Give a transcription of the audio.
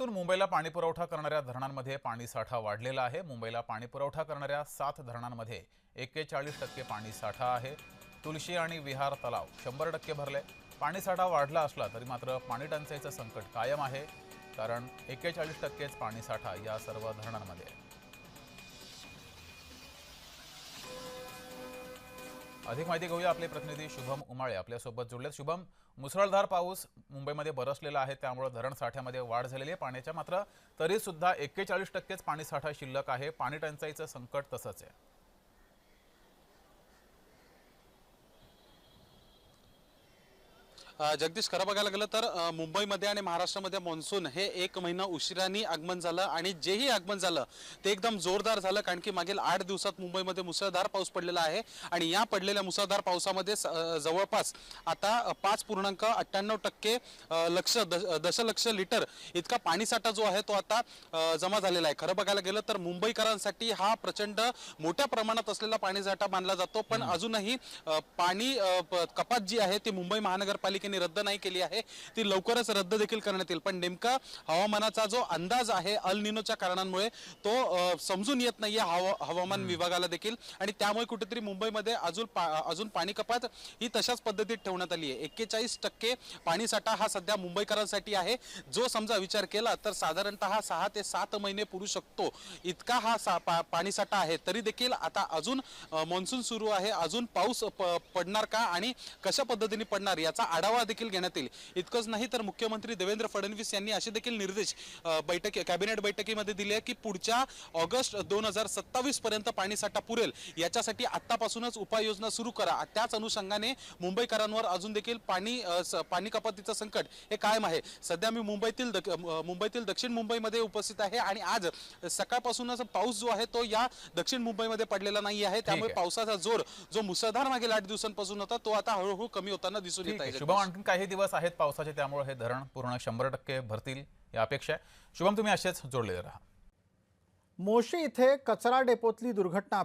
मुंबईतून मुंबईला पाणीपुरवठा करणाऱ्या धरणांमध्ये पाणीसाठा वाढलेला आहे। मुंबईला पाणीपुरवठा करणाऱ्या 7 धरणांमध्ये 41% पाणीसाठा आहे। तुलशी आणि विहार तलाव 100% भरले। पाणीसाठा वाढला असला तरी मात्र पाणी टंचाईचं संकट कायम आहे, कारण 41%च पाणीसाठा या सर्व धरणांमध्ये आहे। अधिक माहिती घेऊया, आपले प्रतिनिधी शुभम उमाळे आपल्यासोबत जोडले। शुभम, मुसळधार पाऊस मुंबईमध्ये बरसलेला आहे, त्यामुळे धरण साठ्यामध्ये वाढ झालेली आहे पाण्याच्या, मात्र तरी सुद्धा 41%च पाणीसाठा शिल्लक आहे। पाणी टंचाईचं संकट तसंच आहे। जगदीश, खरं बघायला गेलं तर मुंबईमध्ये आणि महाराष्ट्रामध्ये मान्सून हे 1 महिना उशिराने आगमन झालं आणि जेही आगमन झालं ते एकदम जोरदार झालं, कारण की मागील 8 दिवसात मुंबईमध्ये मुसळधार पाऊस पडलेला आहे आणि या पडलेल्या मुसळधार पावसामध्ये जवळपास आता 5.98% दशलक्ष लिटर इतका पाणीसाठा जो आहे तो आता जमा झालेला आहे। खरं बघायला गेलं तर मुंबईकरांसाठी हा प्रचंड मोठ्या प्रमाणात असलेला पाणीसाठा मानला जातो, पण अजूनही पाणी कपात जी आहे ती मुंबई महानगरपालिकेने रद्द नाही केली आहे, ती लवकरच रद्द देखील करण्यात येईल। पण नेमका हवामानाचा जो अंदाज आहे अल निनोच्या कारणांमुळे तो समजून येत नाहीये हवामान विभागाला देखील, आणि त्यामुळे कुठेतरी मुंबईमध्ये अजून पाणी कपात ही तशाच पद्धतीत ठेवण्यात आली आहे। 41% पाणीसाठा हा सध्या मुंबईकरांसाठी आहे, जो समजा विचार केला तर साधारणतः 6 ते 7 महिने पुरू शकतो इतका हा पाणीसाठा आहे। तरी देखील आता अजून मान्सून सुरू आहे, अजून पाऊस पडणार का आणि कशा पद्धतीने पडणार याचा आढावा देखील घेण्यात येईल। इतकंच नाही तर मुख्यमंत्री देवेंद्र फडणवीस यांनी असे देखील निर्देश कॅबिनेट बैठकीमध्ये दिले की पुढच्या ऑगस्ट 2027 पर्यंत पाणीसाठा पुरेल याच्यासाठी आतापासूनच उपाययोजना सुरू करा। त्याच अनुषंगाने मुंबईकरांवर अजून देखील पाणी कपातीचं संकट हे कायम आहे। सध्या मी मुंबईतील दक्षिण मुंबईमध्ये उपस्थित आहे आणि आज सकाळपासूनच पाऊस जो आहे तो या दक्षिण मुंबईमध्ये पडलेला नाही आहे, त्यामुळे पावसाचा जोर जो मुसळधार मागील 8 दिवसांपासून होता तो आता हळूहळू कमी होताना दिसून येत आहे। शुभम, आणखी काही दिवस आहेत पावसाचे, त्यामुळे हे धरण पूर्ण 100% भरतील या अपेक्षा आहे। शुभम, तुम्ही असेच जोडलेले राहा। मोशी इथे कचरा डेपोतली दुर्घटना